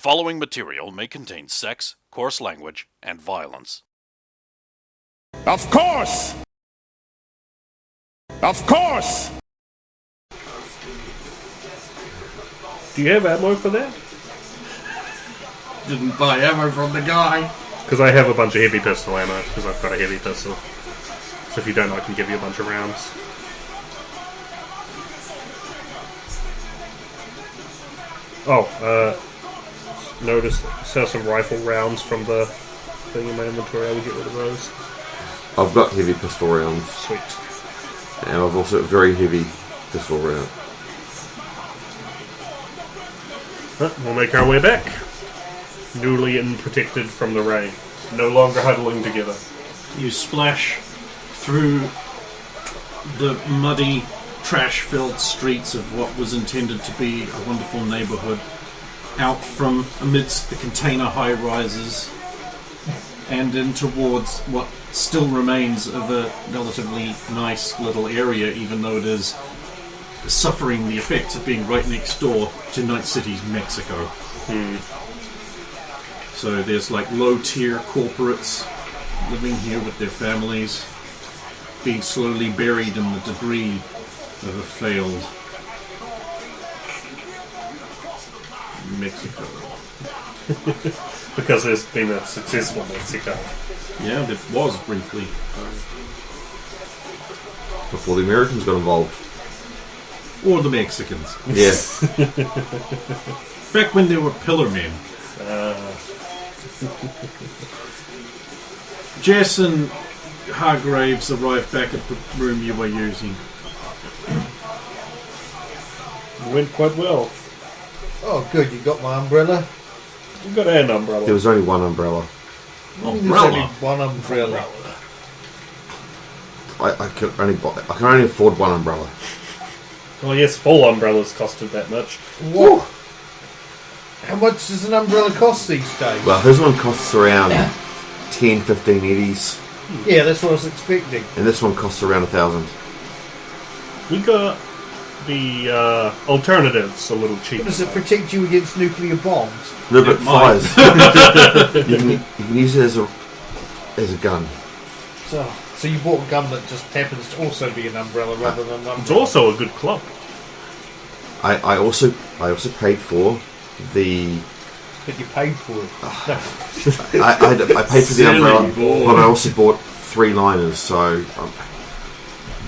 following material may contain sex, coarse language, and violence. Of course! Of course! Do you have ammo for that? Didn't buy ammo from the guy. Because I have a bunch of heavy pistol ammo, because I've got a heavy pistol. So if you don't, I can give you a bunch of rounds. Oh, notice, saw some rifle rounds from the thing in my inventory. I will get rid of those. I've got heavy pistol rounds. Sweet. And I've also got very heavy pistol round. We'll make our way back. Newly and protected from the rain. No longer huddling together. You splash through the muddy, trash-filled streets of what was intended to be a wonderful neighbourhood, out from amidst the container high-rises and in towards what still remains of a relatively nice little area, even though it is suffering the effects of being right next door to Night City's Mexico. So there's like low-tier corporates living here with their families, being slowly buried in the debris of a failed Mexico. Because there's been a successful Mexico. Yeah, it was briefly. Before the Americans got involved. Or the Mexicans. Yeah. Back when they were pillar men. Jess and Hargraves arrived back at the room you were using. It went quite well. Oh, good, you got my umbrella. We got an umbrella. There was only one umbrella. There's only one umbrella. I can only afford one umbrella. Oh yes, full umbrellas costed that much. What? How much does an umbrella cost these days? Well, his one costs around 10, 15 eddies. Yeah, that's what I was expecting. And this one costs around 1,000. We got the alternatives a little cheaper. Does it protect you against nuclear bombs? No, but fires. you can use it as a gun. So you bought a gun that just happens to also be an umbrella rather than an umbrella. It's also a good club. I also paid for the. But you paid for it. I paid for the umbrella, but I also bought 3 liners, so I'm a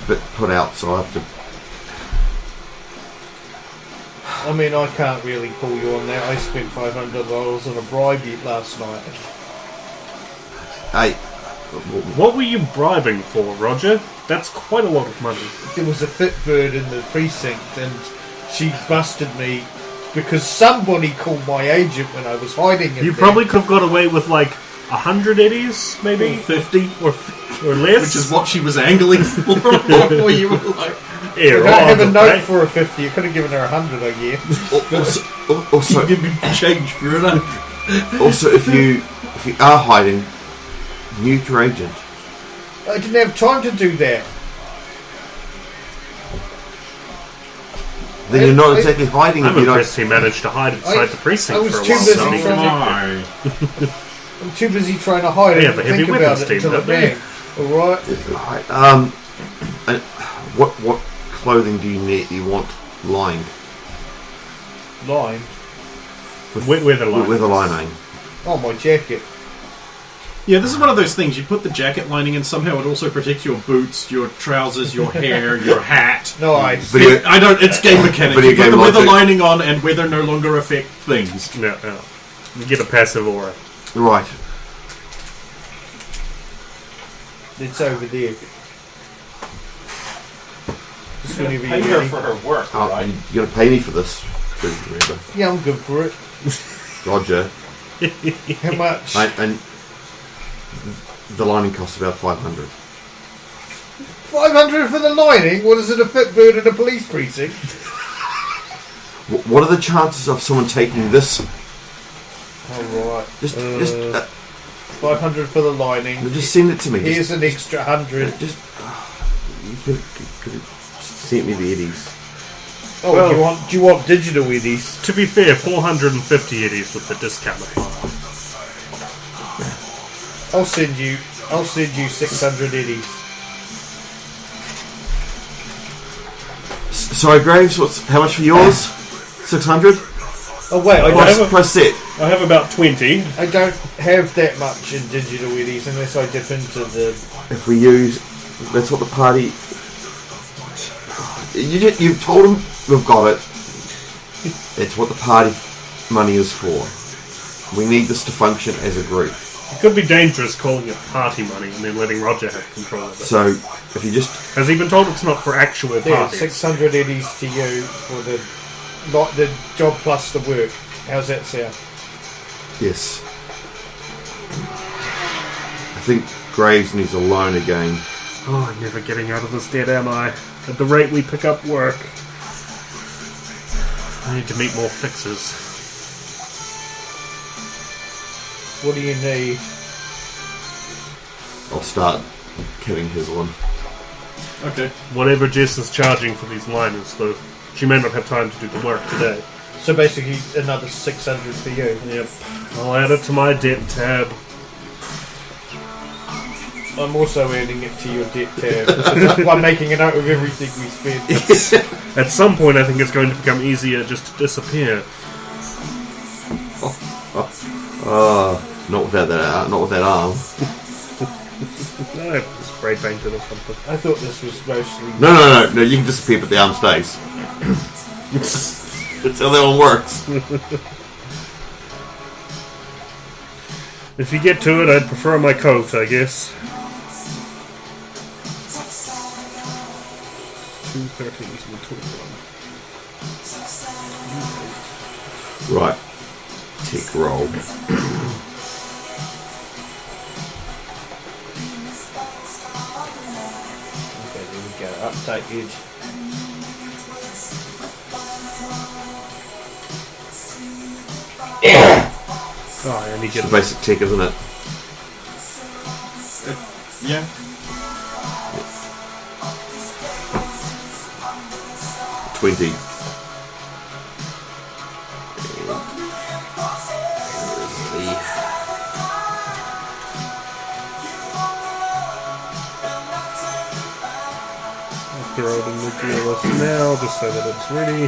bit put out. So I have to. I mean, I can't really call you on that. I spent $500 on a bribe last night. What were you bribing for, Roger? That's quite a lot of money. There was a Fitbird in the precinct and she busted me because somebody called my agent when I was hiding in You there. probably could have got away with like 100 eddies, maybe? Or 50. Or less? Which is what she was angling for before you were like... Yeah, I don't have a note for a 50. You could have given her 100, I guess. Also, give me change for it. Also, if you are hiding, mute your agent. I didn't have time to do that. Then you're not exactly hiding I'm if you don't. impressed he managed to hide inside the precinct I was for a too while. busy So I'm too busy trying to hide They it have a and heavy think about weapons it team, until don't it they? bang. Alright. And what clothing do you need? You want lined Line. with a line. with a lining? Oh, my jacket. Yeah, this is one of those things. You put the jacket lining in, somehow it also protects your boots, your trousers, your hair, your hat. Nice. It's game mechanics. Video You put game the weather logic. lining on and weather no longer affect things. No. You get a passive aura. Right. It's over there. Just whenever Pay you're her ready. for her work, right? You're gonna pay me for this, please remember. Yeah, I'm good for it. Roger. How much? And the lining costs about 500. 500 for the lining? What is it, a Fitbird in a police precinct? What are the chances of someone taking this? Alright. Just 500 for the lining. just send it to me. Here's an extra 100. You could have sent me the eddies. Oh, Well- do you want digital eddies? To be fair, 450 eddies with the discount applied. I'll send you 600 eddies. Sorry, Graves. How much for yours? 600. Oh wait, Price set. I have about 20. I don't have that much in digital eddies unless I dip into the. If we use, that's what the party. You've told them we've got it. It's what the party money is for. We need this to function as a group. It could be dangerous calling it party money and then letting Roger have control of it. So, if you just Has he been told it's not for actual Yeah, parties? 600 eddies to you for the job plus the work. How's that sound? yes, I think Graves needs a loan again. Oh, I'm never getting out of this debt, am I? At the rate we pick up work. I need to meet more fixers. What do you need? I'll start killing his one. Okay. Whatever Jess is charging for these liners, though, she may not have time to do the work today. So basically another 600 for you. Yep. I'll add it to my debt tab. I'm also adding it to your debt tab. I'm making a note of everything we spend. At some point, I think it's going to become easier just to disappear. Not without that. Not with that arm. I spray painted or something. I thought this was mostly. No. You can disappear, but the arm stays. That's how that one works. If you get to it, I'd prefer my coat, I guess. 213 is the 21. Right. Tick roll. Okay, there we go. Updated. Oh, I only It's get the basic tick, isn't it? Yeah. 20. throw it in the gear list now, just so that it's ready.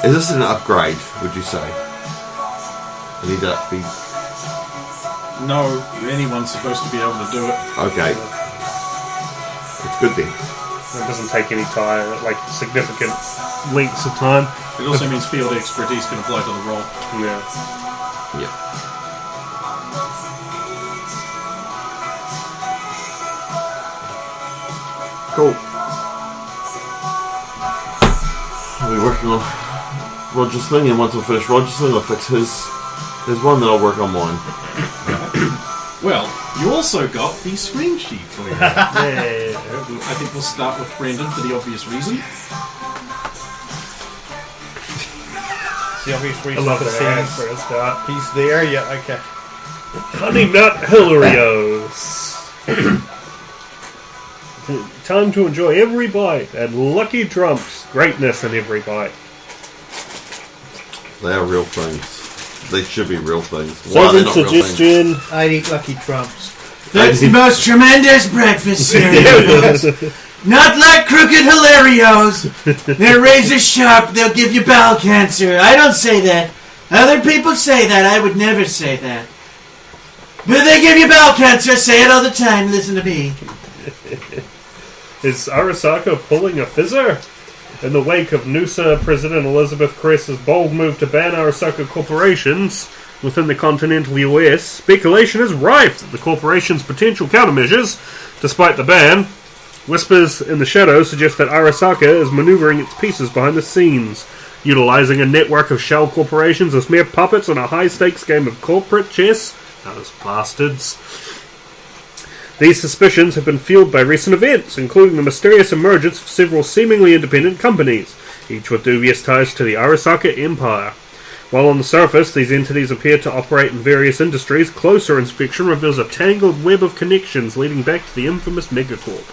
Is this an upgrade, would you say? I need to be... No, anyone's supposed to be able to do it. Okay. It's good then. It doesn't take any time, like significant lengths of time. It also means field expertise can apply to the role. Yeah. Yeah. Cool. I'll be working on Roger's thing, and once I finish Roger's thing, I'll fix his one, then I'll work on mine. Well, you also got the screen sheet for you. Yeah. I think we'll start with Brendan for the obvious reason. It's the obvious I reason love for that ad seeing for a start. he's there. Yeah, okay. Honey Nut Hilarios. Time to enjoy every bite, and Lucky Trumps, greatness in every bite. They are real things. They should be real things. Why are they Second not real things? suggestion. I'd eat Lucky Trumps. That's the most tremendous breakfast cereal. Not like Crooked Hilarios. They're razor sharp. They'll give you bowel cancer. I don't say that. Other people say that. I would never say that. But they give you bowel cancer. I say it all the time. Listen to me. Is Arasaka pulling a fizzer? In the wake of Noosa President Elizabeth Cress's bold move to ban Arasaka corporations within the continental US, speculation is rife that the corporation's potential countermeasures, despite the ban, whispers in the shadows suggest that Arasaka is maneuvering its pieces behind the scenes, utilizing a network of shell corporations as mere puppets in a high-stakes game of corporate chess. Those bastards. These suspicions have been fueled by recent events, including the mysterious emergence of several seemingly independent companies, each with dubious ties to the Arasaka Empire. While on the surface these entities appear to operate in various industries, closer inspection reveals a tangled web of connections leading back to the infamous Megacorp.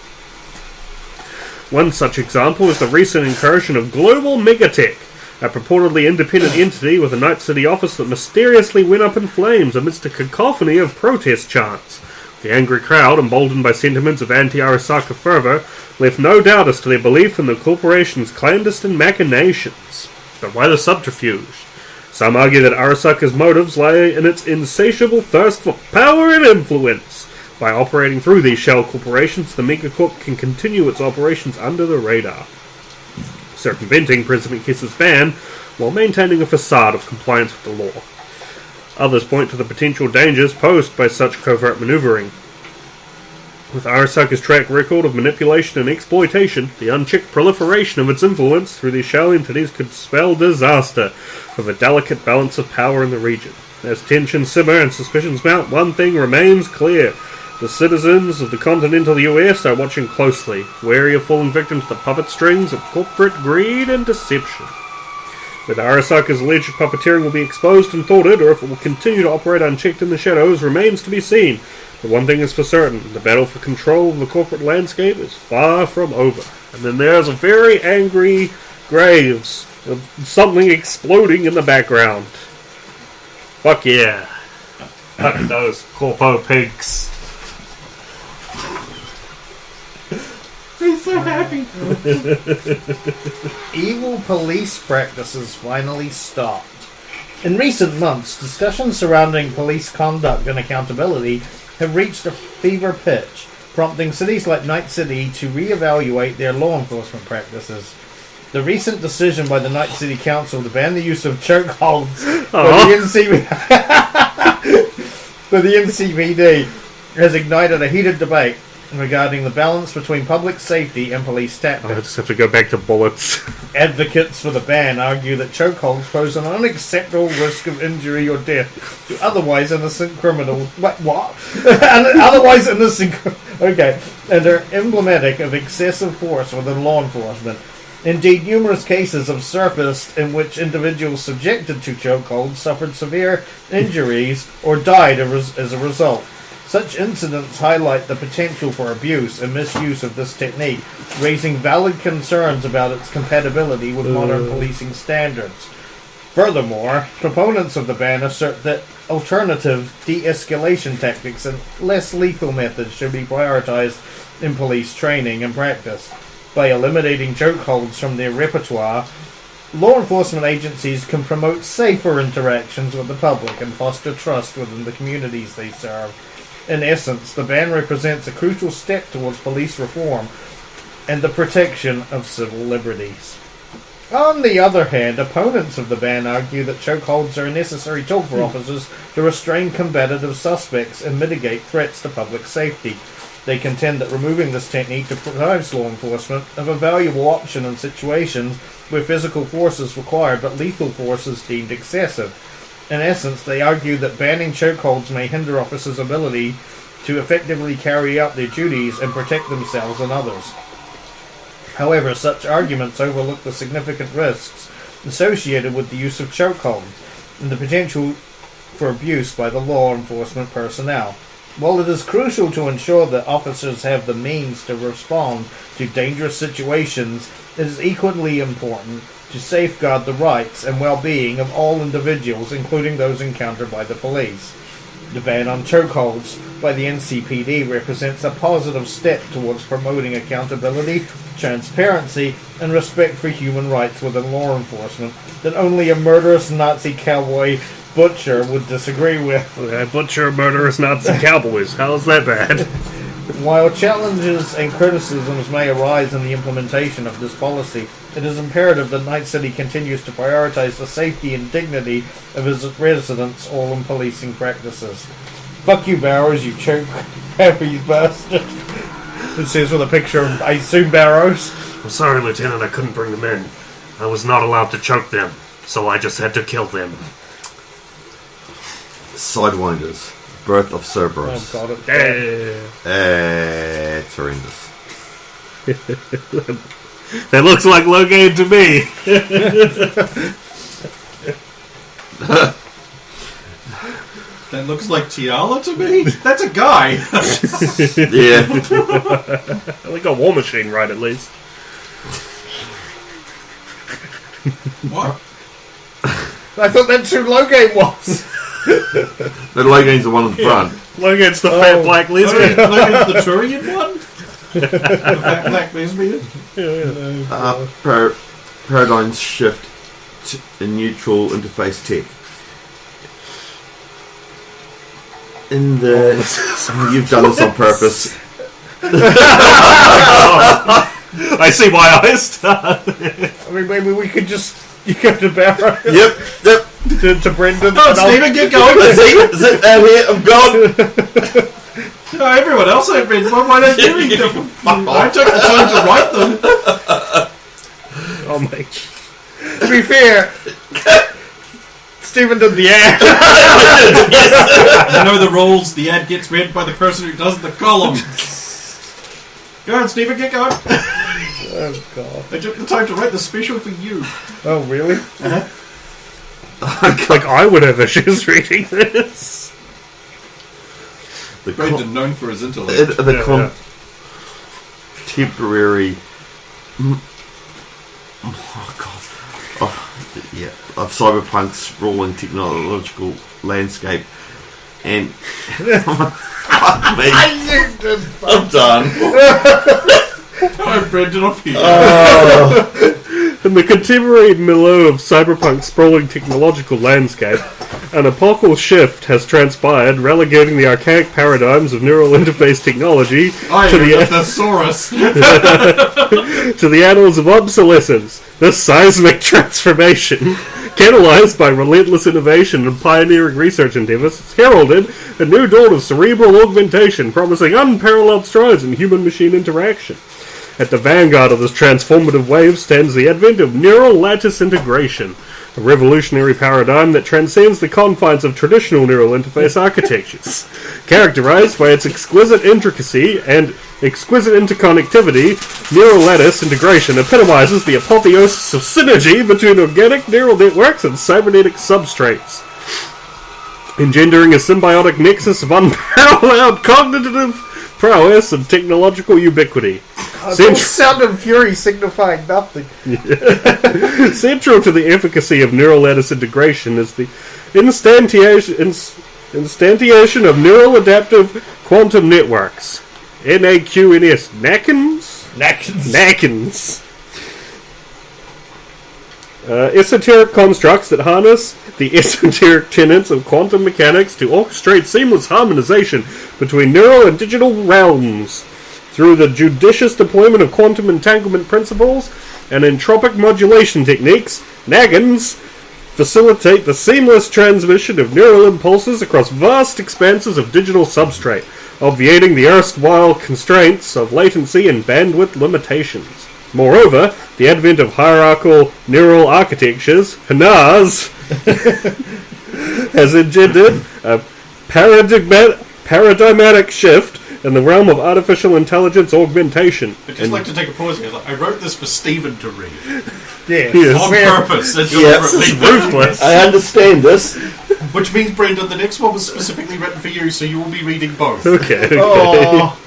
One such example is the recent incursion of Global Megatech, a purportedly independent entity with a Night City office that mysteriously went up in flames amidst a cacophony of protest chants. The angry crowd, emboldened by sentiments of anti-Arasaka fervor, left no doubt as to their belief in the corporation's clandestine machinations. But why the subterfuge? Some argue that Arasaka's motives lie in its insatiable thirst for power and influence. By operating through these shell corporations, the Megacorp can continue its operations under the radar, circumventing President Kiss's ban while maintaining a facade of compliance with the law. Others point to the potential dangers posed by such covert maneuvering. With Arasaka's track record of manipulation and exploitation, the unchecked proliferation of its influence through these shell entities could spell disaster for the delicate balance of power in the region. As tensions simmer and suspicions mount, one thing remains clear. The citizens of the continental US are watching closely, wary of falling victim to the puppet strings of corporate greed and deception. Whether Arasaka's alleged puppeteering will be exposed and thwarted, or if it will continue to operate unchecked in the shadows, remains to be seen. But one thing is for certain, the battle for control of the corporate landscape is far from over. And then there's a very angry Graves, of something exploding in the background. Fuck yeah. Fuck those corpo pigs. I'm so happy. Evil police practices finally stopped. In recent months, discussions surrounding police conduct and accountability have reached a fever pitch, prompting cities like Night City to reevaluate their law enforcement practices. The recent decision by the Night City Council to ban the use of chokeholds for the NCPD has ignited a heated debate regarding the balance between public safety and police tactics. I just have to go back to bullets. Advocates for the ban argue that chokeholds pose an unacceptable risk of injury or death to otherwise innocent criminals. What? Otherwise innocent... Okay. And are emblematic of excessive force within law enforcement. Indeed, numerous cases have surfaced in which individuals subjected to chokeholds suffered severe injuries or died as a result. Such incidents highlight the potential for abuse and misuse of this technique, raising valid concerns about its compatibility with modern policing standards. Furthermore, proponents of the ban assert that alternative de-escalation tactics and less lethal methods should be prioritized in police training and practice. By eliminating chokeholds from their repertoire, law enforcement agencies can promote safer interactions with the public and foster trust within the communities they serve. In essence, the ban represents a crucial step towards police reform and the protection of civil liberties. On the other hand, opponents of the ban argue that chokeholds are a necessary tool for officers to restrain combative suspects and mitigate threats to public safety. They contend that removing this technique deprives law enforcement of a valuable option in situations where physical force is required but lethal force is deemed excessive. In essence, they argue that banning chokeholds may hinder officers' ability to effectively carry out their duties and protect themselves and others. However, such arguments overlook the significant risks associated with the use of chokeholds and the potential for abuse by the law enforcement personnel. While it is crucial to ensure that officers have the means to respond to dangerous situations, it is equally important to safeguard the rights and well-being of all individuals, including those encountered by the police. The ban on chokeholds by the NCPD represents a positive step towards promoting accountability, transparency, and respect for human rights within law enforcement that only a murderous Nazi cowboy butcher would disagree with. Okay, butcher murderous Nazi cowboys. How's that bad? While challenges and criticisms may arise in the implementation of this policy, it is imperative that Night City continues to prioritize the safety and dignity of its residents, all in policing practices. Fuck you, Barrows, you choke happy bastard. It says with a picture of, I assume, Barrows. I'm sorry, Lieutenant, I couldn't bring them in. I was not allowed to choke them, so I just had to kill them. Sidewinders. Birth of Cerberus. Oh, God, It's horrendous. That looks like Logan to me. That looks like Tiala to me? That's a guy! Yeah. Like a war machine, right, at least. What? I thought that's who Logame was. The Logan's the one in the front. Logan's the fat black lesbian. Look at the Turian one? The fat black lesbian? Paradigms shift in neutral interface tech. In the... You've done this on purpose. I see why I start. I mean, maybe we could just... You go to Barrow. Yep. To Brendan. Oh, Stephen, get going! Is it out here? I'm gone. No, everyone else I've been. Why don't you read them? I took the time to write them. Oh my. To be fair, Stephen did the ad. You know the rules. The ad gets read by the person who does the column. Go on, Stephen, get going. Oh, God. I took the time to write the special for you. Oh, really? Like I would have issues reading this. Brendan, known for his intellect. Contemporary... Oh, God. Of Cyberpunk's rolling technological landscape. And... Fuck me. I'm done. Oh, Brendan, off here. In the contemporary milieu of Cyberpunk's sprawling technological landscape, an epochal shift has transpired, relegating the archaic paradigms of neural interface technology to the thesaurus. to the annals of obsolescence. This seismic transformation, catalyzed by relentless innovation and pioneering research endeavors, has heralded a new dawn of cerebral augmentation, promising unparalleled strides in human-machine interaction. At the vanguard of this transformative wave stands the advent of neural lattice integration, a revolutionary paradigm that transcends the confines of traditional neural interface architectures. Characterized by its exquisite intricacy and exquisite interconnectivity, neural lattice integration epitomizes the apotheosis of synergy between organic neural networks and cybernetic substrates, engendering a symbiotic nexus of unparalleled cognitive prowess and technological ubiquity. Sound and fury signifying nothing. Central to the efficacy of neural lattice integration is the instantiation of neural adaptive quantum networks. NAQNS. Nackins. Esoteric constructs that harness the esoteric tenets of quantum mechanics to orchestrate seamless harmonization between neural and digital realms. Through the judicious deployment of quantum entanglement principles and entropic modulation techniques, Naggins facilitate the seamless transmission of neural impulses across vast expanses of digital substrate, obviating the erstwhile constraints of latency and bandwidth limitations. Moreover, the advent of hierarchical neural architectures, HNARs, has engendered a paradigmatic shift in the realm of artificial intelligence augmentation. I'd just like to take a pause here. I wrote this for Stephen to read. Yeah. On purpose and Yes. deliberately. Ruthless. I understand this. Which means, Brendan, the next one was specifically written for you, so you will be reading both. Okay. Oh.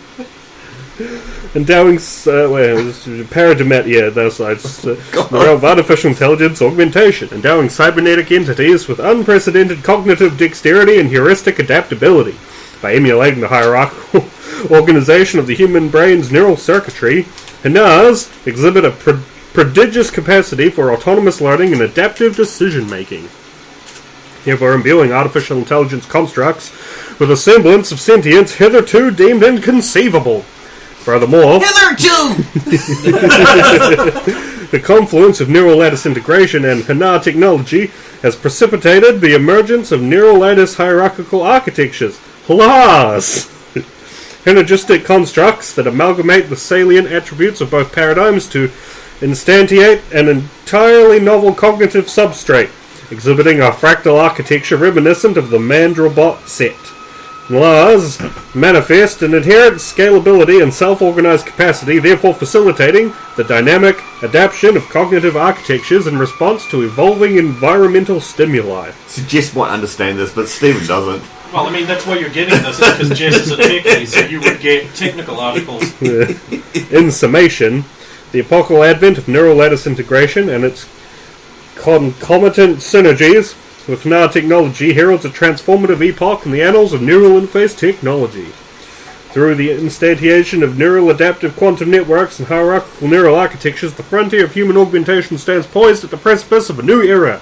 Endowing the realm of artificial intelligence augmentation, endowing cybernetic entities with unprecedented cognitive dexterity and heuristic adaptability. By emulating the hierarchical organization of the human brain's neural circuitry, HNARs exhibit a prodigious capacity for autonomous learning and adaptive decision-making. Therefore, imbuing artificial intelligence constructs with a semblance of sentience hitherto deemed inconceivable. Furthermore, the confluence of neural lattice integration and HNAR technology has precipitated the emergence of neural lattice hierarchical architectures, HLARs, synergistic constructs that amalgamate the salient attributes of both paradigms to instantiate an entirely novel cognitive substrate, exhibiting a fractal architecture reminiscent of the Mandelbrot set. HLARs manifest an inherent scalability and self-organized capacity, therefore facilitating the dynamic adaptation of cognitive architectures in response to evolving environmental stimuli. So Jess might understand this, but Stephen doesn't. Well, I mean, that's why you're getting this, because Jess is a techie, so you would get technical articles. In summation, the epochal advent of neural lattice integration and its concomitant synergies with nanotechnology heralds a transformative epoch in the annals of neural interface technology. Through the instantiation of neural adaptive quantum networks and hierarchical neural architectures, the frontier of human augmentation stands poised at the precipice of a new era,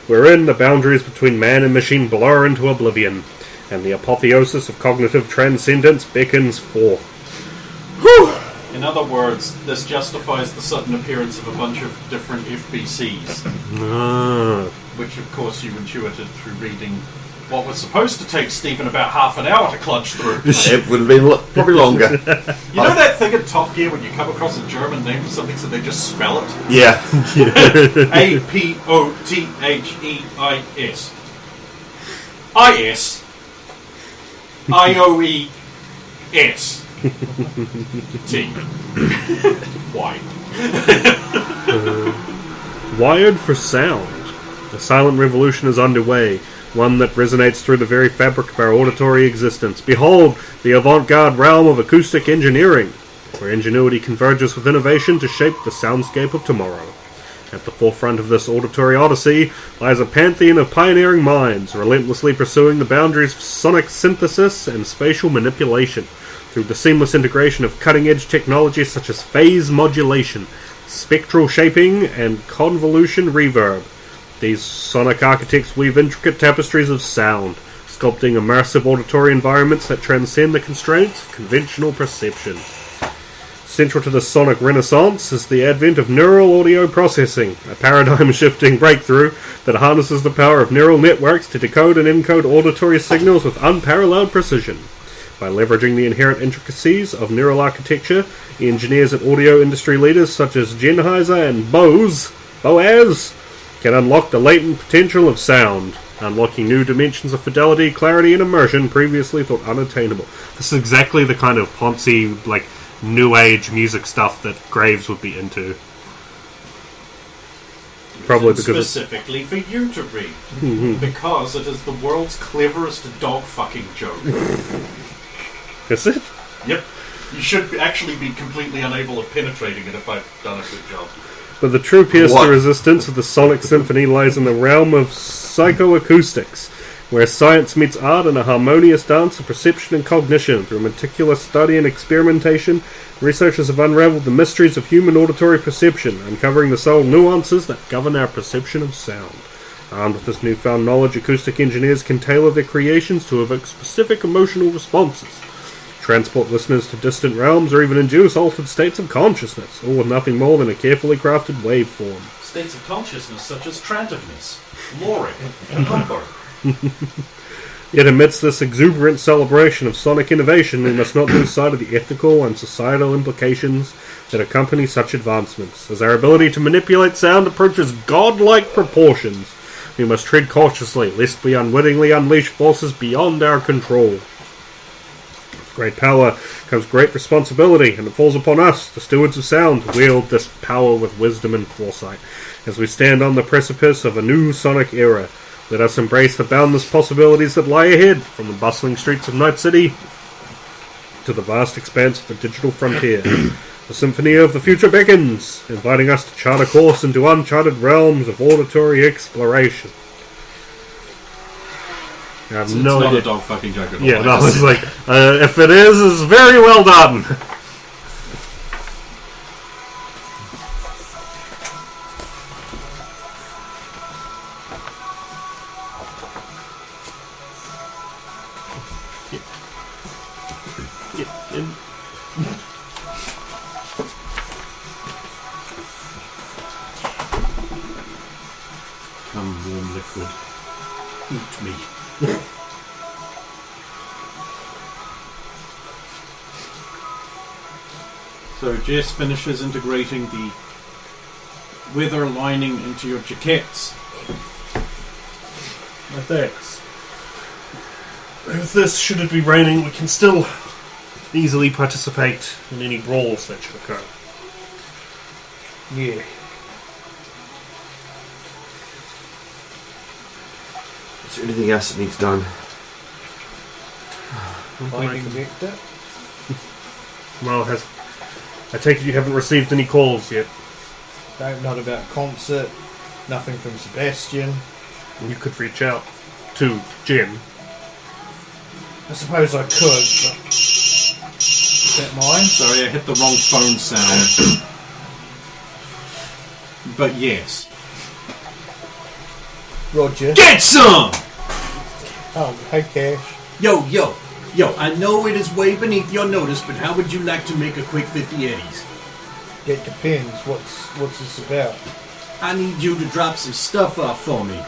wherein the boundaries between man and machine blur into oblivion, and the apotheosis of cognitive transcendence beckons forth. In other words, this justifies the sudden appearance of a bunch of different FBCs, which of course you intuited through reading what was supposed to take Stephen about half an hour to clutch through. It would have been probably longer. You know that thing in Top Gear when you come across a German name for something so they just spell it? Yeah. Apothes. I-S. I-O-E-S. T. Y. Wired for sound. A silent revolution is underway, one that resonates through the very fabric of our auditory existence. Behold, the avant-garde realm of acoustic engineering, where ingenuity converges with innovation to shape the soundscape of tomorrow. At the forefront of this auditory odyssey lies a pantheon of pioneering minds, relentlessly pursuing the boundaries of sonic synthesis and spatial manipulation, through the seamless integration of cutting-edge technologies such as phase modulation, spectral shaping, and convolution reverb. These sonic architects weave intricate tapestries of sound, sculpting immersive auditory environments that transcend the constraints of conventional perception. Central to the sonic renaissance is the advent of neural audio processing, a paradigm-shifting breakthrough that harnesses the power of neural networks to decode and encode auditory signals with unparalleled precision. By leveraging the inherent intricacies of neural architecture, engineers and audio industry leaders such as Sennheiser and Boaz can unlock the latent potential of sound, unlocking new dimensions of fidelity, clarity, and immersion previously thought unattainable. This is exactly the kind of poncy, new age music stuff that Graves would be into. Probably because specifically for you to read, because it is the world's cleverest dog fucking joke. Is it? Yep. You should actually be completely unable of penetrating it if I've done a good job. But the true pierce to resistance of the sonic symphony lies in the realm of psychoacoustics, where science meets art in a harmonious dance of perception and cognition. Through meticulous study and experimentation, researchers have unraveled the mysteries of human auditory perception, uncovering the subtle nuances that govern our perception of sound. Armed with this newfound knowledge, acoustic engineers can tailor their creations to evoke specific emotional responses, transport listeners to distant realms, or even induce altered states of consciousness, all with nothing more than a carefully crafted waveform. States of consciousness such as trantiveness, loring, and lumbar. Yet amidst this exuberant celebration of sonic innovation, we must not lose sight of the ethical and societal implications that accompany such advancements. As our ability to manipulate sound approaches godlike proportions, we must tread cautiously, lest we unwittingly unleash forces beyond our control. With great power comes great responsibility, and it falls upon us, the stewards of sound, to wield this power with wisdom and foresight. As we stand on the precipice of a new sonic era, let us embrace the boundless possibilities that lie ahead, from the bustling streets of Night City to the vast expanse of the digital frontier. The symphony of the future beckons, inviting us to chart a course into uncharted realms of auditory exploration. I have It's no not idea. a dog fucking joke at all. Yeah, no, it's if it is, it's very well done. Come, warm liquid. Eat me. So Jess finishes integrating the weather lining into your jackets. Thanks. With this, should it be raining, we can still easily participate in any brawls that should occur. Yeah. Is there anything else that needs done? I connect it. Well, I take it you haven't received any calls yet. Don't know about concert. Nothing from Sebastian. You could reach out to Jim. I suppose I could, but... Is that mine? Sorry, I hit the wrong phone sound. But yes. Roger. Get some! Oh, hey, Cash. Yo, I know it is way beneath your notice, but how would you like to make a quick 50 eddies? It depends. What's this about? I need you to drop some stuff off for me.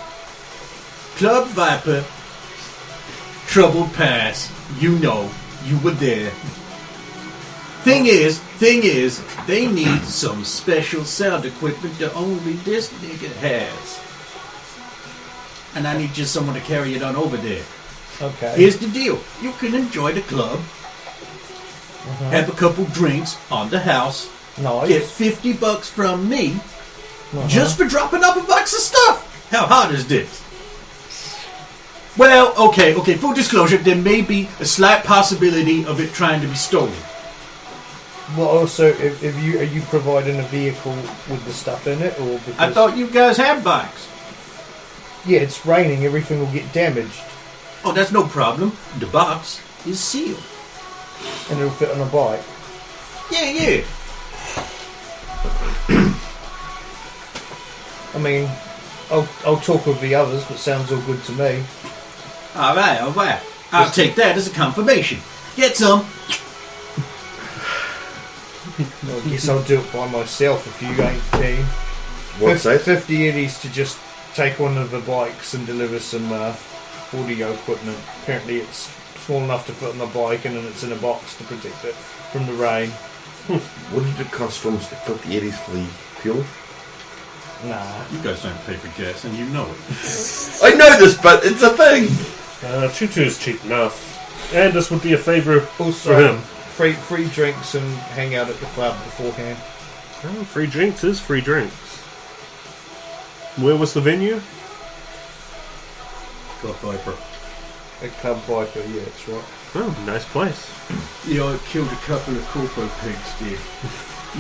Club Viper, Troubled Pass, you know, you were there. Thing is, they need some special sound equipment that only this nigga has. And I need just someone to carry it on over there. Okay. Here's the deal. You can enjoy the club, have a couple drinks on the house, Nice. get $50 from me, just for dropping off a box of stuff. How hard is this? Well, okay, full disclosure, there may be a slight possibility of it trying to be stolen. Well, also, if you are you providing a vehicle with the stuff in it, or because I thought you guys had bikes. yeah, it's raining, everything will get damaged, Oh, that's no problem. The box is sealed. and it'll fit on a bike. Yeah. I mean, I'll talk with the others, but sounds all good to me. All right. I'll take that as a confirmation. Get some. Well, I guess I'll do it by myself if you ain't keen. What's that? 50 eddies to just take one of the bikes and deliver some audio equipment. Apparently it's small enough to fit on the bike, and then it's in a box to protect it from the rain. What did it cost from 50 eddies for the fuel? Nah. You guys don't pay for gas, and you know it. I know this, but it's a thing! Choo-choo's cheap enough. And this would be a favour Also, for him. free drinks and hang out at the club beforehand. Oh, free drinks is free drinks. Where was the venue? Club Viper. At Club Viper, yeah, that's right. Oh, nice place. Yeah, I killed a couple of corpo pigs there.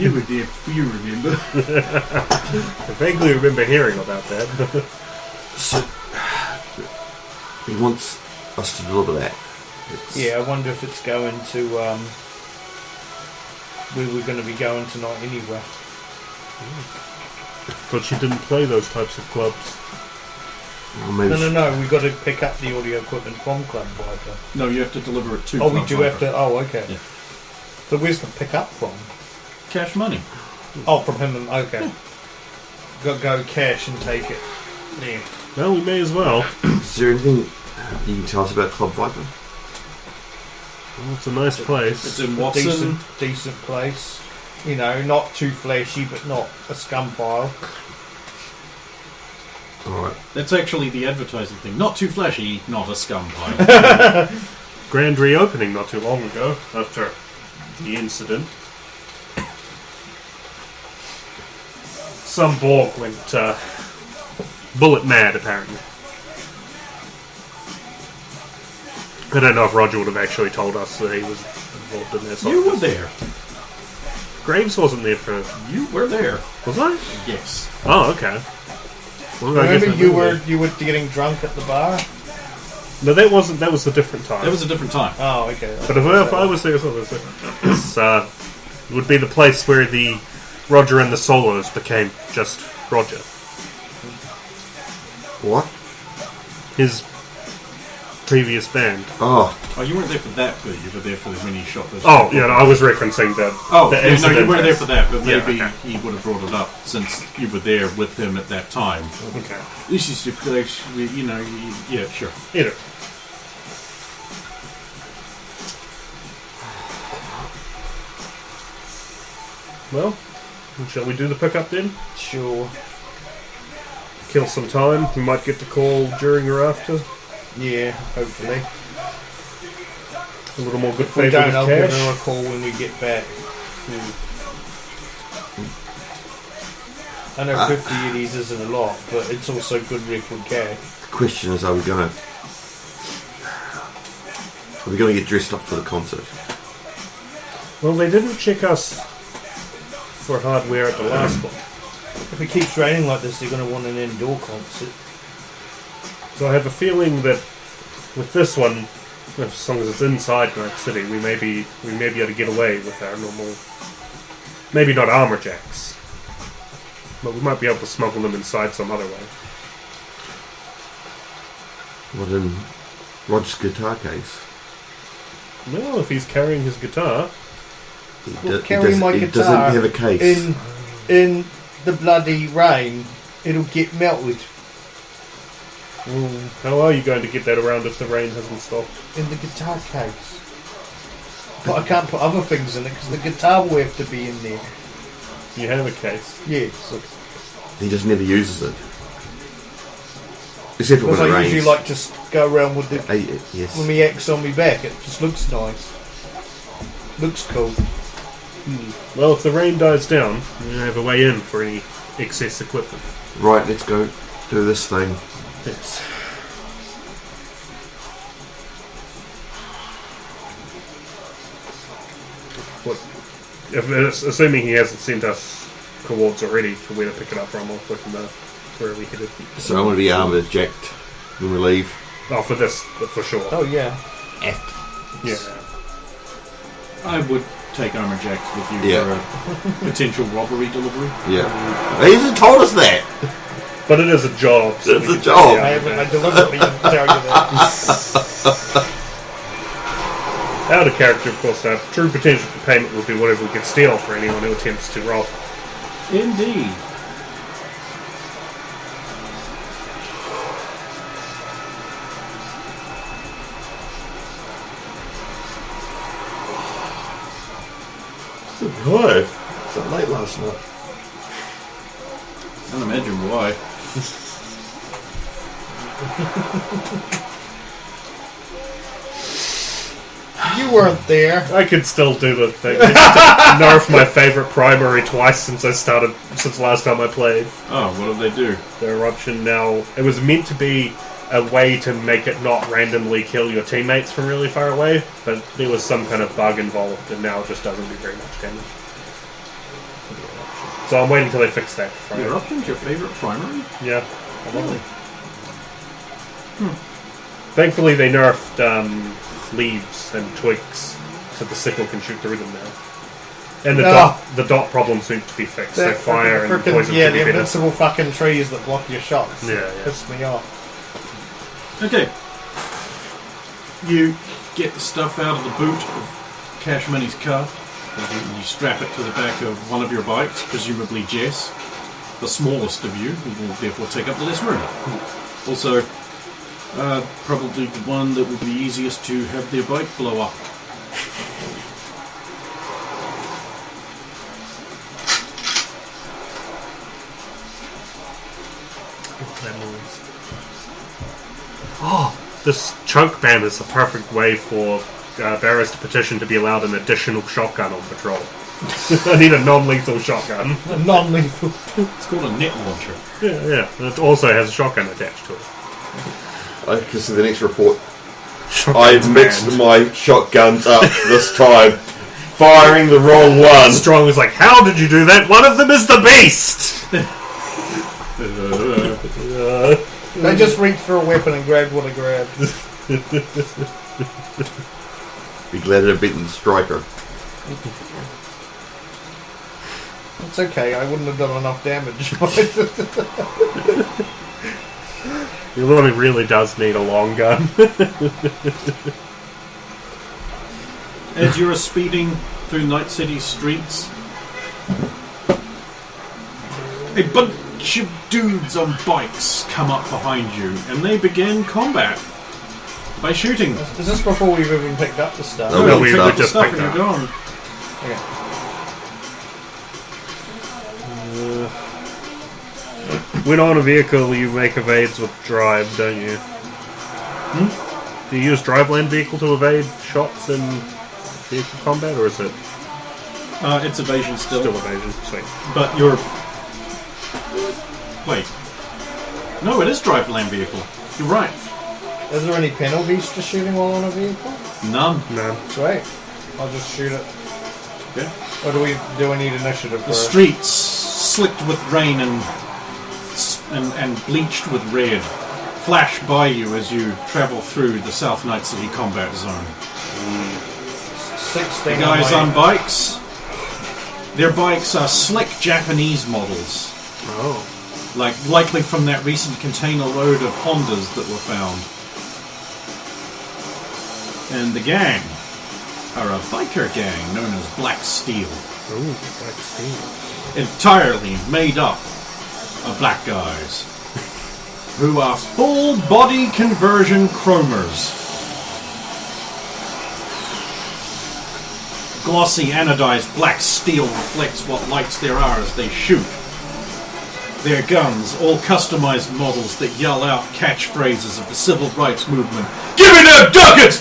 You were there, you remember. I vaguely remember hearing about that. So, he wants us to deliver that. Yeah, I wonder if it's going to, we were going to be going tonight anyway. But you didn't play those types of clubs. Well, maybe No, we got to pick up the audio equipment from Club Viper. No, you have to deliver it to Oh, Club we do Viper. have to, oh, okay. Yeah. So where's the pick up from? Cash money. Oh, from him, okay. Go cash and take it. Yeah. Well, we may as well. Is there anything you can tell us about Club Viper? Well, it's a nice place. It's in Watson. Decent place. You know, not too flashy, but not a scum pile. Alright. That's actually the advertising thing. Not too flashy, not a scum pile. Grand reopening not too long ago, after the incident. Some Borg went bullet mad, apparently. I don't know if Roger would have actually told us that he was involved in this. You were there. Graves wasn't there for... You were there. Was I? Yes. Oh, okay. Well, I guess Remember I you were getting drunk at the bar? No, that wasn't. That was a different time. That was a different time. Oh, okay. But if I was there, it would be the place where the Roger and the Solos became just Roger. What? His previous band. Oh, Oh, you weren't there for that, but you were there for when he shot those. Oh, yeah, no, I was referencing the. Oh, the yeah, no, incident. you weren't there for that, but Yeah, maybe okay. he would have brought it up since you were there with him at that time. Okay. This is the place, you know, yeah, sure. Either. Well, shall we do the pickup then? Sure. Kill some time. We might get the call during or after. Yeah, hopefully. A little more good If we favour don't, with I'll give cash. her a call when we get back. I know 50 eddies isn't a lot, but it's also good record cash. the question is, are we gonna get dressed up for the concert? Well, they didn't check us for hardware at the last one. If it keeps raining like this, they're going to want an indoor concert. So I have a feeling that with this one, as long as it's inside Night City, we may be able to get away with our normal, maybe not armor jacks, but we might be able to smuggle them inside some other way. What in Roger's guitar case? Well, if he's carrying his guitar, Carry my he guitar doesn't have a case. in the bloody rain. It'll get melted how are you going to get that around if the rain hasn't stopped? in the guitar case. But I can't put other things in it because the guitar will have to be in there. You have a case. Yes. He just never uses it. Except for Because when it I rains. usually like to go around with the Yes. with my X on my back. It just looks nice. Looks cool. Well, if the rain dies down, you have a way in for any excess equipment. Right, let's go do this thing. Yes. What? Assuming he hasn't sent us coords already for where to pick it up from, I'll put him where we headed. So I'm going to be armoured jacked when we leave. Oh, for this, for sure. Oh yeah. Yeah. I would take armor jacks with you Yeah. for a potential robbery delivery. Yeah. He hasn't told us that. But it is a job. So It's we a can- job. I deliberately didn't tell you that. Out of character, of course, our true potential for payment will be whatever we can steal for anyone who attempts to rob. Indeed. Good. So late last night. Can't imagine why. You weren't there. I could still do the thing. I just nerfed my favourite primary twice since last time I played. Oh, what did they do? The eruption now. It was meant to be a way to make it not randomly kill your teammates from really far away, but there was some kind of bug involved, and now it just doesn't do very much damage. So I'm waiting until they fix that. before I- Eruption's your favourite primary? Yeah. Thankfully, they nerfed leaves and twigs, so the sickle can shoot through them now. And the dot problem seems to be fixed. So fire and poison yeah, should be the better. invincible fucking trees that block your shots. Yeah. Piss me off. Okay. You get the stuff out of the boot of Cash Money's car. And you strap it to the back of one of your bikes, presumably Jess, the smallest of you, who will therefore take up the less room. Also, probably the one that will be easiest to have their bike blow up. Oh, this choke ban is the perfect way for bearers to petition to be allowed an additional shotgun on patrol. I need a non-lethal shotgun. Non-lethal. It's called a net launcher. Yeah. And it also has a shotgun attached to it. I can see the next report. Shotgun's I mixed banned. my shotguns up this time, firing the wrong one. Strong was like, how did you do that? One of them is the beast! They just reached for a weapon and grabbed what I grabbed. Be glad I'd beaten the striker. It's okay, I wouldn't have done enough damage. He really does need a long gun. As you're speeding through Night City streets, a bunch of dudes on bikes come up behind you, and they begin combat by shooting. Is this before we've even picked up the stuff? No, you we pick up the just stuff picked and up. you're gone. Okay. When on a vehicle, you make evades with drive, don't you? Do you use driveland vehicle to evade shots in vehicle combat, or is it It's evasion still. still evasion? Sweet. But you're... Wait. No, it is drive land vehicle. You're right. Is there any penalties to shooting while on a vehicle? None. No. Sweet. I'll just shoot it. Okay. Or do we need initiative The first? streets slicked with rain and bleached with red, flash by you as you travel through the South Night City combat zone. 16. The guys on bikes. Their bikes are slick Japanese models. Oh. Likely from that recent container load of Hondas that were found. And the gang are a biker gang known as Black Steel. Ooh, Black Steel. Entirely made up of black guys who are full body conversion chromers. Glossy anodized black steel reflects what lights there are as they shoot. Their guns, all customized models that yell out catchphrases of the civil rights movement. Give me them ducats!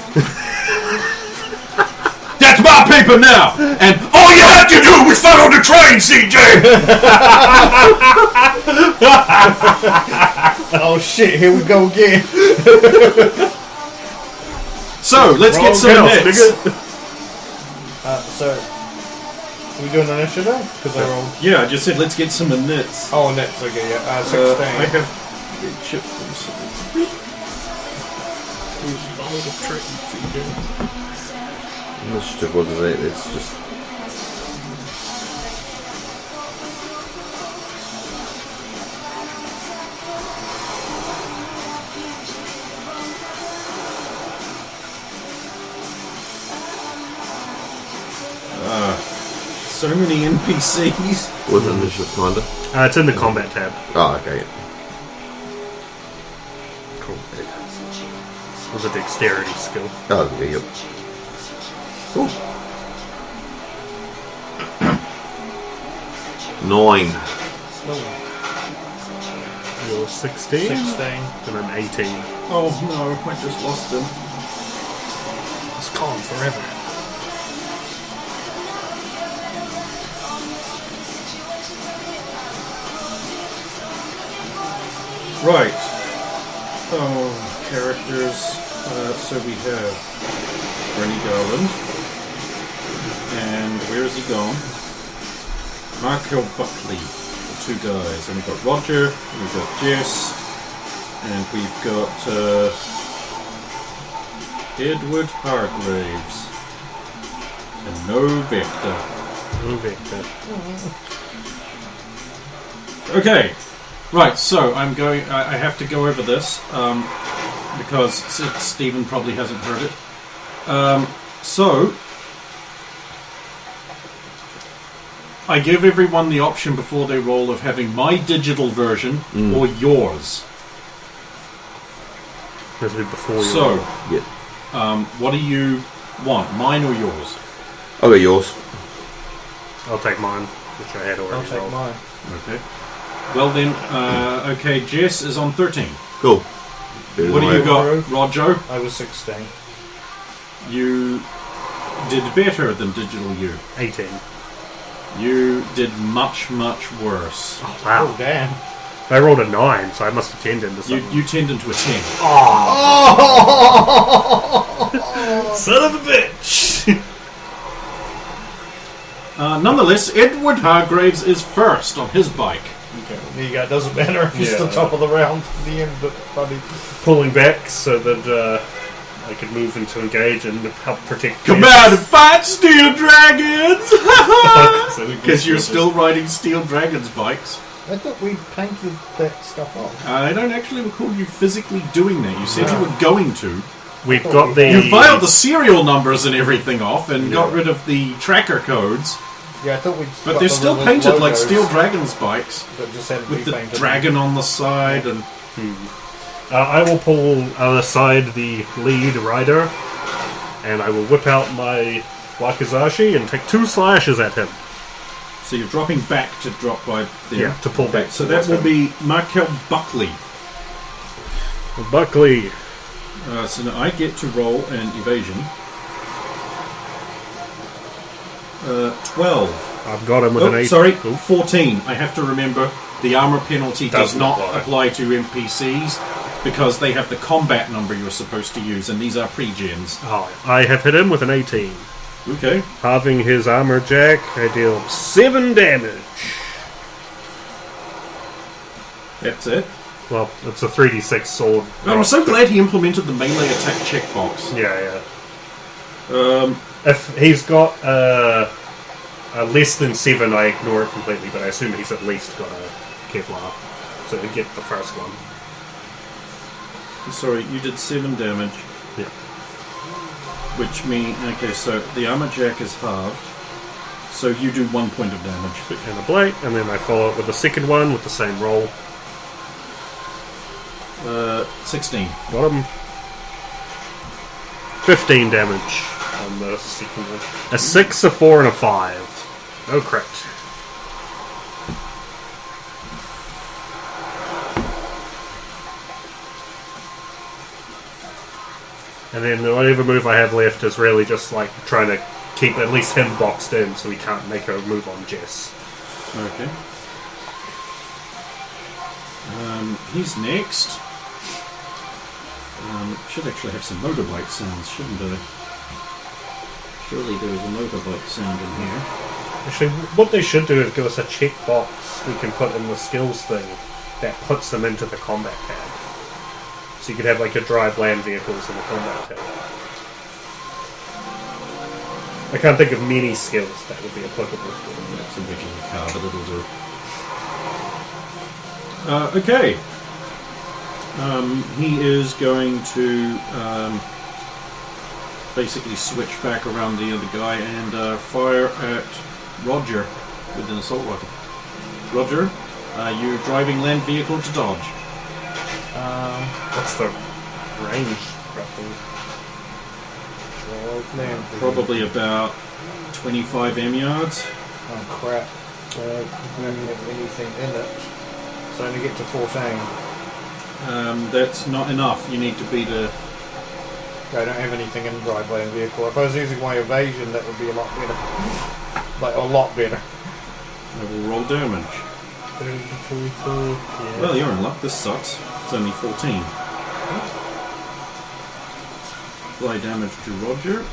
That's my paper now! And all you have to do is follow the train, CJ! Oh shit, here we go again. So, let's get some nits. So, we doing initiative? Because I rolled. Yeah, I just said let's get some nits. Oh, nits, okay, yeah. 16. I have Red Chip Initiative, what is it? It's just... so many NPCs. What's initiative, kinda? It's in the combat tab. Oh, okay. Cool. It was a dexterity skill. Oh, yeah, yep. Cool. 9. You're 16? 16. And I'm 18. Oh no, I just lost him. It's gone forever. Right. Oh, characters. So we have Bernie Garland. And where is he gone? Marco Buckley. The two guys. And we've got Roger, and we've got Jess, and we've got Edward Hargraves. And no Vector. No Vector. Okay. Right, so I'm going. I have to go over this because Stephen probably hasn't heard it. So I give everyone the option before they roll of having my digital version or yours. This will be before you. So, Yeah. what do you want, mine or yours? I'll get yours. I'll take mine, which I had already. I'll take rolled. mine. Okay. Well then, okay. Jess is on 13. Cool. What do you got, Rojo? I was 16. You did better than digital you. 18. You did much, much worse. Oh, wow. Oh, damn. I rolled a 9, so I must have turned into something. You turned into a 10. Son of a bitch! Nonetheless, Edward Hargraves is first on his bike. Okay, there you go. It doesn't matter if it's the Yeah. top of the round at the end, but funny. Pulling back so that I could move into engage and help protect. Come Jess. out and fight Steel Dragons! So we Because you're can- still riding Steel Dragons bikes. I thought we painted that stuff off. I don't actually recall you physically doing that. You said you were going to. We've got the. You filed the serial numbers and everything off and got rid of the tracker codes. Yeah, I thought we. But they're still painted like Steel Dragons bikes. That just had to With be the painted. dragon on the side and... I will pull aside the lead rider, and I will whip out my Wakizashi and take 2 slashes at him. So you're dropping back to drop by there. Yeah, to pull back. So that will be Markel Buckley. Buckley. So now I get to roll an evasion. 12. I've got him with an 8. Sorry, Ooh. 14. I have to remember the armor penalty does Doesn't not apply. apply to NPCs because they have the combat number you're supposed to use, and these are pre-gens. Oh, I have hit him with an 18. Okay. Halving his armor jack, I deal 7 damage. That's it. Well, it's a 3d6 sword. I'm so glad he implemented the melee attack checkbox. Yeah. Um, If he's got a less than 7, I ignore it completely, but I assume he's at least got a Kevlar. So we get the first one. sorry, you did 7 damage. Yeah. Which means, okay, so the armor jack is halved. So you do 1 point of damage. And a blade, and then I follow it with the second one with the same roll. 16. Got him. 15 damage on the second one. A 6, a 4, and a 5. No crit. And then whatever move I have left is really just like trying to keep at least him boxed in so he can't make a move on Jess. Okay. He's next. Should actually have some motorbike sounds, shouldn't I? Surely there is a motorbike sound in here. Actually, what they should do is give us a checkbox we can put in the skills thing that puts them into the combat tab. So you could have like your drive land vehicles in the combat tab. I can't think of many skills that would be applicable. That's a bit in the car, but it'll do. Okay. He is going to basically switch back around the other guy and fire at Roger with an assault rifle. Roger, you're driving land vehicle to dodge. What's the range roughly? Probably about 25 M yards. Oh crap. I don't have anything in it. So I only get to 14. That's not enough. You need to beat a... I don't have anything in drive lane vehicle. If I was using my evasion, that would be a lot better. Like, a lot better. I will roll damage. 32, yeah. Well, you're in luck. This sucks. It's only 14. Apply damage to Roger.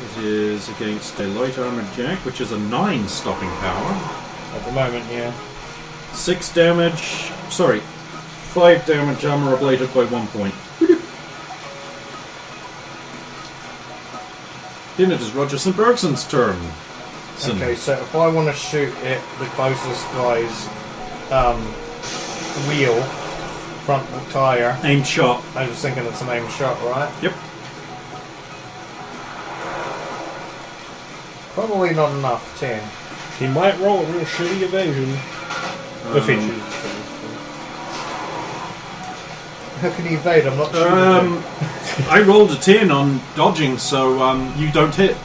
It is against a light armored jack, which is a 9 stopping power. At the moment, yeah. 6 damage. Sorry. 5 damage, armor ablated by 1 point. Then it is Roger St. Burghsend's turn. Okay, so if I want to shoot at the closest guy's wheel, front tyre, Aim shot. I was thinking it's an aim shot, right? Yep. Probably not enough, 10. He might roll a real shitty evasion. If he chooses to. How can he evade? I'm not shooting him. I rolled a 10 on dodging, so you don't hit.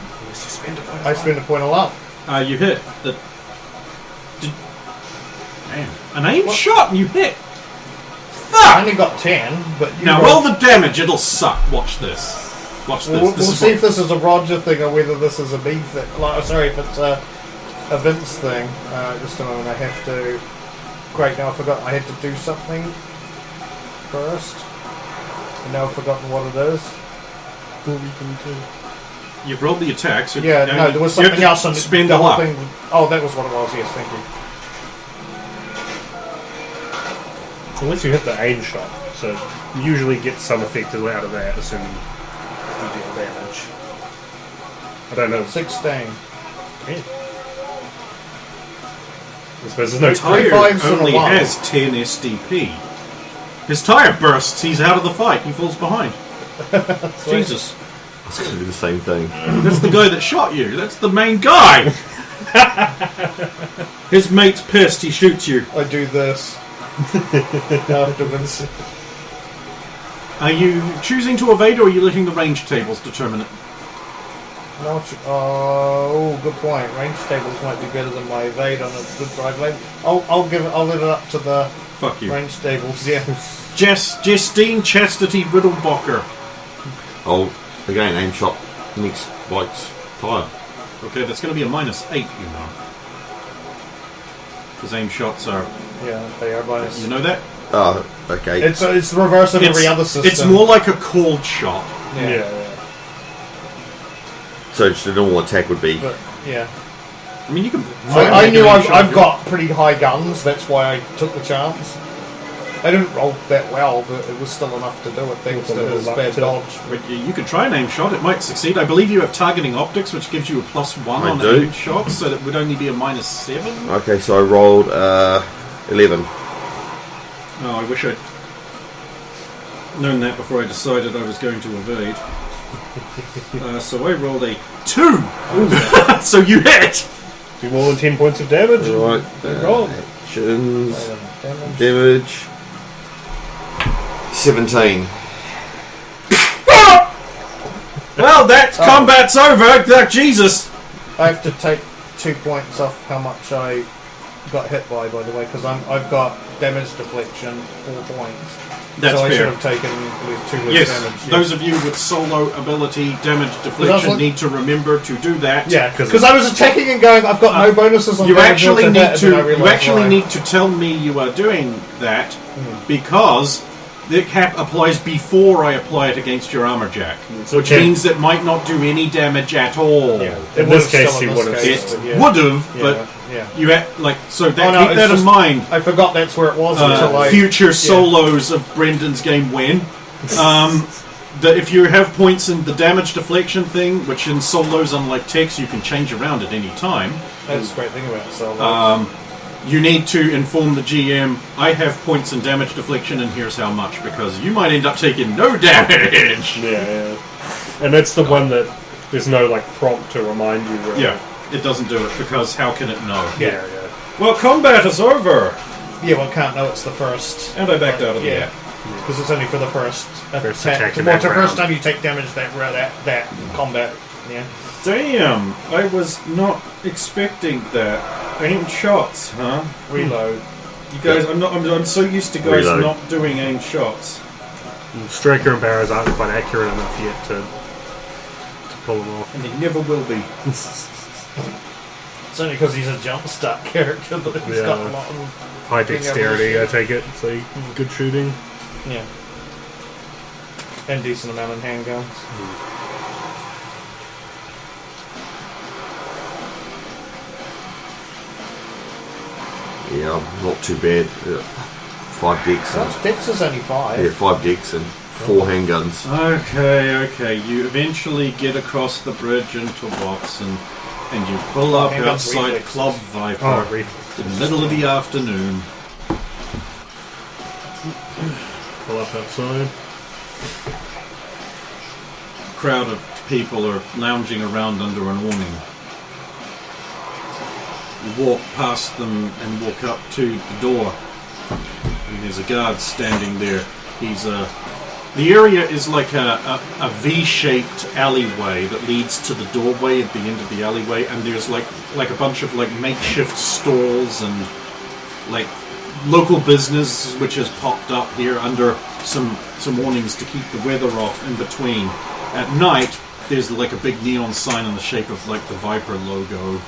I spend a point of luck. You hit. Man, an aim shot and you hit. I only got 10, but you Now rolled- roll the damage, it'll suck. Watch this. Watch this. We'll This is see what- if this is a Roger thing or whether this is a me thing. Like, sorry, if it's a Vince thing. Just a moment, I have to... Great, now I forgot I had to do something first. And now I've forgotten what it is. You've rolled the attack, so Yeah, now no, there was something else on spend the the whole luck. thing. Oh, that was what it was, yes, thank you. Unless you hit the aim shot, so you usually get some effect out of that, assuming you deal damage. I don't know. 16. Yeah. I suppose there's no Three Tire fives and a only one. has 10 SDP. His tire bursts, he's out of the fight, he falls behind. Jesus. I was going to do the same thing. That's the guy that shot you. That's the main guy. His mate's pissed, he shoots you. I do this. Afterwards. Are you choosing to evade or are you letting the range tables determine it? No, oh, good point. Range tables might be better than my evade on a good drive lane. I'll leave it up to the Fuck you. range tables. Yeah. Justine Chastity Riddlebocker. Oh, again, aim shot next bike's tyre. Okay, that's going to be a -8, you know. Because aim shots are... Yeah, they are minus. You know that? Oh, okay. It's the reverse of every other system. It's more like a cold shot. Yeah. So just a normal attack would be... But yeah. I mean, you can... I knew I've got pretty high guns. That's why I took the chance. I didn't roll that well, but it was still enough to do it thanks to his bad dodge. But you could try an aim shot, it might succeed. I believe you have targeting optics, which gives you a +1 on do. aimed shots, so that would only be a -7. Okay, so I rolled 11. Oh, I wish I'd known that before I decided I was going to evade. So I rolled a 2! So you hit! Do more than 10 points of damage. Right. Roll. Actions. Damage. 17. Well, that combat's over! Jesus! I have to take 2 points off how much I got hit by the way, because I've got damage deflection, 4 points. That's so I fair. should have taken at least 2 less Yes, damage. Yeah. those of you with solo ability damage deflection need to remember to do that. Yeah, because I was attacking and going, I've got no bonuses on You damage actually or need hit, to. and then I You realised actually why. need to tell me you are doing that because the cap applies before I apply it against your armor jack, which means it might not do any damage at all. Yeah. In this case, he would have. It yeah. would have, Yeah, but yeah. you had so that, Oh, no, keep it's that in just- mind. I forgot that's where it was until I... Future solos of Brendan's game when. That if you have points in the damage deflection thing, which in solos, unlike Tex, you can change around at any time. That's the great thing about it. So, You need to inform the GM, I have points in damage deflection and here's how much, because you might end up taking no damage! Yeah. And that's the one that there's no like prompt to remind you. Really. Yeah, it doesn't do it, because how can it know? Yeah. Well, combat is over! yeah, well, can't know it's the first. And I backed out of the Yeah. app. Because it's only for the first attack in the that first round. time you take damage that combat. Yeah. Damn, I was not expecting that. Aimed shots, huh? Reload. You guys, I'm so used to guys Reload. not doing aimed shots. Striker and barrows aren't quite accurate enough yet to pull them off. And they never will be. It's only because he's a jump start character that he's got a lot of... High dexterity, I take it. So good shooting. Yeah. And decent amount of handguns. Yeah, not too bad. 5 decks. Dex is only 5. Yeah, 5 decks and 4 handguns. Okay. You eventually get across the bridge into Watson, and you pull up Handguns outside reflexes. Club Viper Oh, reflex. in the middle of the afternoon. Pull up outside. A crowd of people are lounging around under an awning. You walk past them and walk up to the door, and there's a guard standing there. He's the area is like a V-shaped alleyway that leads to the doorway at the end of the alleyway, and there's like a bunch of like makeshift stalls and like local business which has popped up here under some awnings to keep the weather off in between. At night, there's like a big neon sign in the shape of like the Viper logo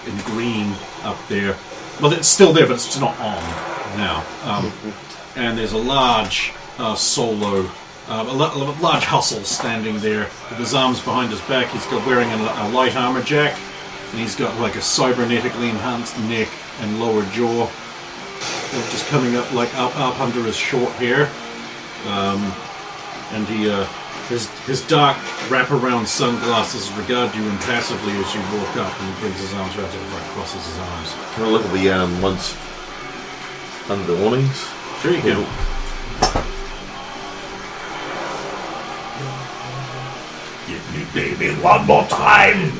in green up there. Well, it's still there, but it's just not on now. And there's a large solo, a large hustle standing there with his arms behind his back. He's got wearing a light armor jack, and he's got like a cybernetically enhanced neck and lower jaw, just coming up like up under his short hair. And he his dark wraparound sunglasses regard you impassively as you walk up, and he brings his arms around you and crosses his arms. Can I look at the ones under the awnings? Sure you can. Give me baby one more time.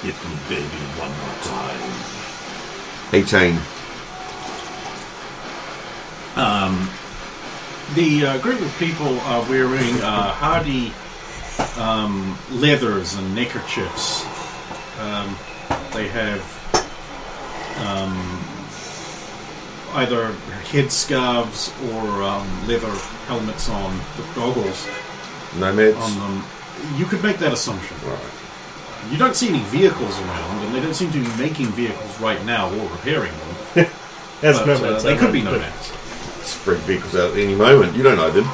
Give me baby one more time. 18. The group of people are wearing hardy leathers and neckerchiefs. They have either head scarves or leather helmets on with goggles Nomads? on them. You could make that assumption. Right. You don't see any vehicles around, and they don't seem to be making vehicles right now or repairing them. That's But, nomads. they could be but- nomads. Spread vehicles out at any moment. You don't know them.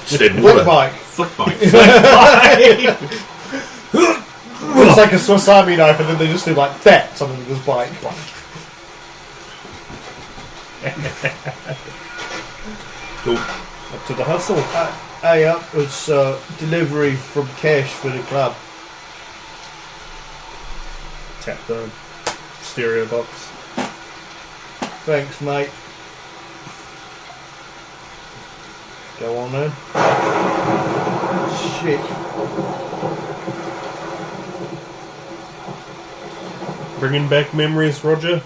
Just dead Flick water. bike. Flick bike. It's like a Swiss Army knife, and then they just do like that. Something with his bike. Cool. Up to the hustle. Hey, it's delivery from Cash for the club. Tap the stereo box. Thanks, mate. Go on then. Shit. Bringing back memories, Roger.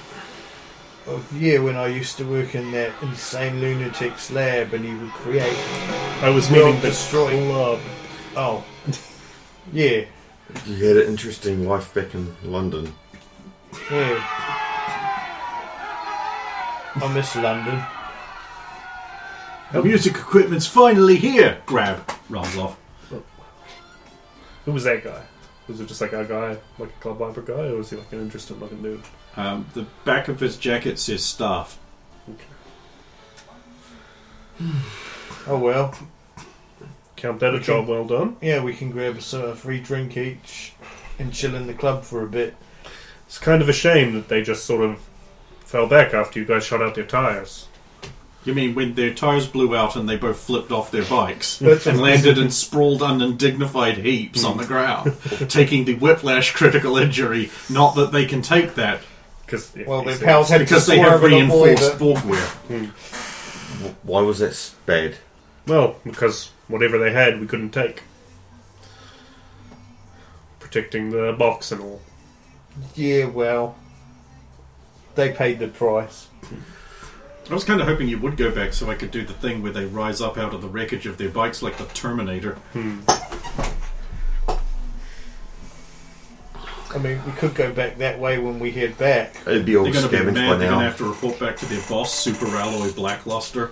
Yeah, when I used to work in that insane lunatic's lab and he would create. I was World meaning the destroying. club. Oh. Yeah. You had an interesting life back in London. Yeah. I miss London. The music equipment's finally here. Grab. Runs off. Who was that guy? Was it just like a guy, like a club viper guy, or was he like an interesting looking dude? The back of his jacket says staff. Oh well. Count that a job well done. Yeah, we can grab us a free drink each and chill in the club for a bit. It's kind of a shame that they just sort of fell back after you guys shot out their tires. You mean when their tires blew out and they both flipped off their bikes That's and landed in sprawled undignified heaps on the ground, taking the whiplash critical injury? Not that they can take that, Because Well, their pals had because to they have swerve and avoid reinforced it. bulkwear. Why was that bad? Well, because whatever they had, we couldn't take. Protecting the box and all. Yeah, well, they paid the price. I was kind of hoping you would go back so I could do the thing where they rise up out of the wreckage of their bikes like the Terminator. I mean, we could go back that way when we head back. It'd be all They're going to be scavenged mad. by They're going to now. have to report back to their boss, Super Alloy Blackluster.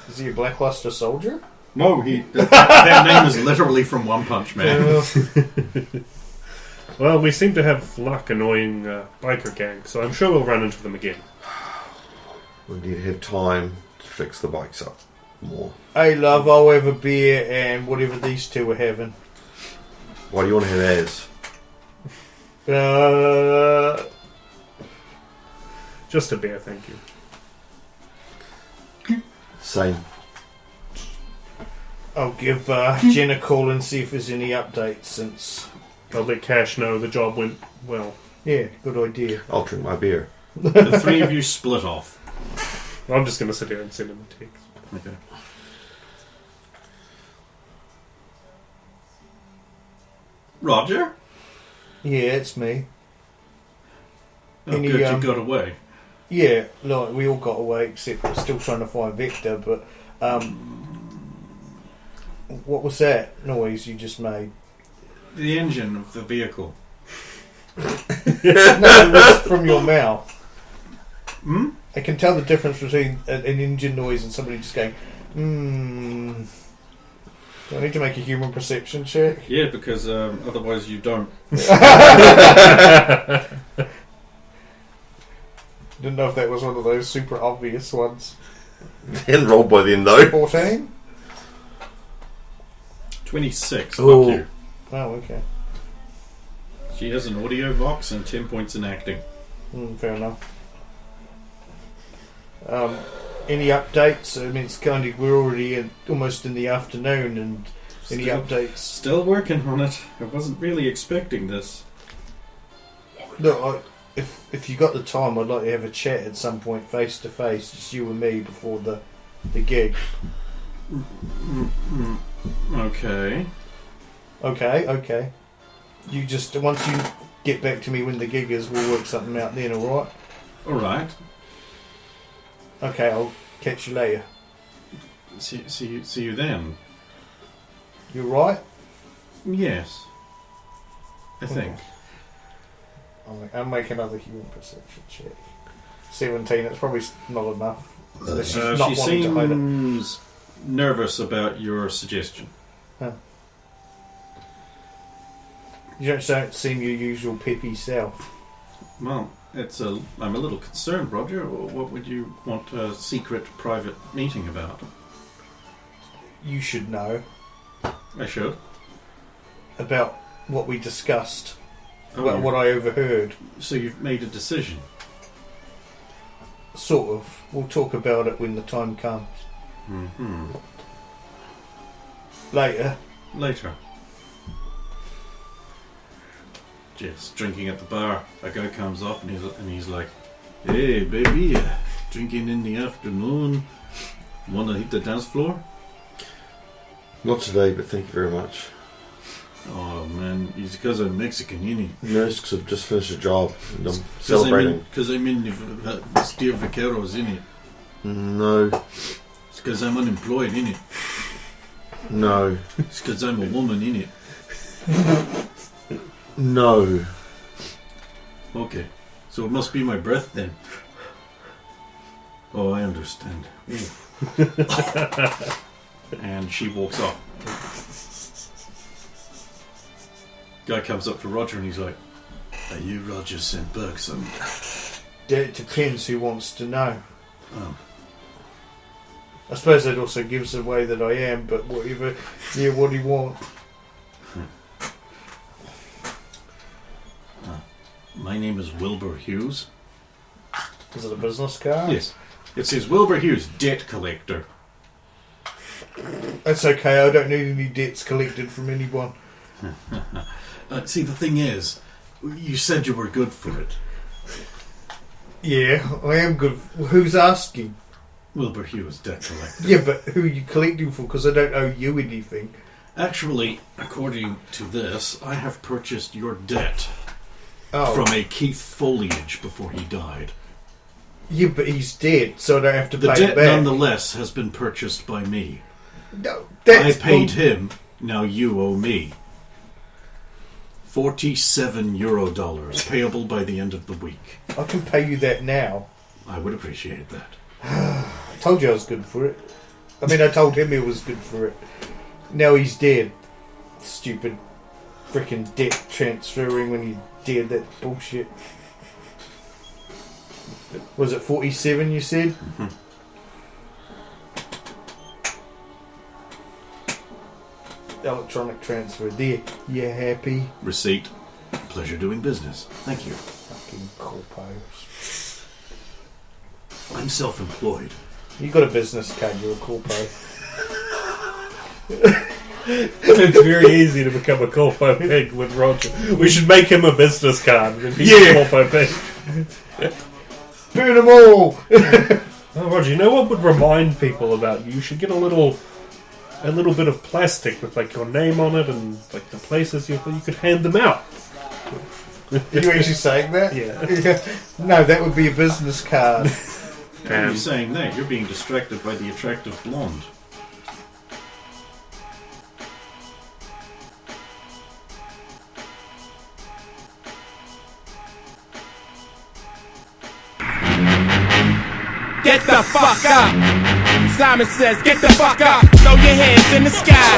Is he a Blackluster soldier? No, their name is literally from One Punch Man. Well, we seem to have luck annoying biker gang, so I'm sure we'll run into them again. We need to have time to fix the bikes up more. Hey, love, I'll have a beer and whatever these two are having. Why do you want to have as? Just a beer, thank you. Same. I'll give Jen a call and see if there's any updates since... I'll let Cash know the job went well. Yeah, good idea. I'll drink my beer. The three of you split off. I'm just going to sit here and send him a text. Okay. Roger? Yeah, it's me. Oh, Any, good, you got away. Yeah, like, we all got away, except we're still trying to find Vector, but... what was that noise you just made? The engine of the vehicle. No, it was from your mouth. Hmm? I can tell the difference between an engine noise and somebody just going, Do I need to make a human perception check? Yeah, because otherwise you don't. Didn't know if that was one of those super obvious ones. And rolled by then though. 14? 26. Oh. Fuck you. Oh, okay. She has an audio box and 10 points in acting. Fair enough. Any updates? I mean, it's kind of, we're already almost in the afternoon, and any updates? Still working on it. I wasn't really expecting this. Look, if you got the time, I'd like to have a chat at some point, face to face, just you and me before the gig. Okay. Okay. You just, once you get back to me when the gig is, we'll work something out then, alright? Alright. Okay, I'll catch you later. See you then. You right? Yes. I think. I'll make another human perception check. 17, it's probably not enough. She's not She wanting to hide it. seems nervous about your suggestion. Huh. You don't seem your usual peppy self. Well, I'm a little concerned, Roger. What would you want a secret private meeting about? You should know. I should. about what we discussed, Oh, about what I overheard. So you've made a decision. Sort of. We'll talk about it when the time comes. Mm-hmm. Later. Later. Just drinking at the bar. A guy comes up and he's like, "Hey, baby, drinking in the afternoon. Wanna hit the dance floor?" Not today, but thank you very much. Oh man, it's because I'm Mexican, innit? No, it's because I've just finished a job and I'm celebrating. Because I'm in the Steel Vaqueros, innit? No, It's because I'm unemployed, innit? no, It's because I'm a woman, innit? no. Okay, so it must be my breath then. Oh, I understand. And she walks off. Guy comes up to Roger and he's like, "Are you Roger St. Burghsend?" It depends who wants to know. Oh. I suppose that also gives away that I am, but whatever. Yeah, what do you want? My name is Wilbur Hughes. Is it a business card? Yes. It says Wilbur Hughes, debt collector. That's okay, I don't need any debts collected from anyone. See, the thing is, you said you were good for it. Yeah, I am good. Who's asking? Wilbur Hughes, debt collector. Yeah, but who are you collecting for? Because I don't owe you anything. Actually, according to this, I have purchased your debt Oh. from a Keith Foliage before he died. Yeah, but he's dead, so I don't have to The pay debt, it back. nonetheless, has been purchased by me. No, I that's paid bull- him, now you owe me. €47 payable by the end of the week. I can pay you that now. I would appreciate that. I told you I was good for it. I mean, I told him he was good for it. Now he's dead. Stupid freaking debt transferring when he's dead. That's bullshit. Was it 47 you said? Mm-hmm. Electronic transfer. There. You happy? Receipt. Pleasure doing business. Thank you. Fucking corpos. I'm self-employed. You got a business card, you're a corpo. It's very easy to become a corpo pig with Roger. We should make him a business card. And he's Yeah. a corpo pig. Burn them all! Oh, Roger, you know what would remind people about you? You should get a little bit of plastic with like your name on it and like the places you could hand them out. Are you actually saying that? Yeah. No, that would be a business card. Why are you saying that? You're being distracted by the attractive blonde. Get the fuck up. Simon says, get the fuck up. Throw your hands in the sky.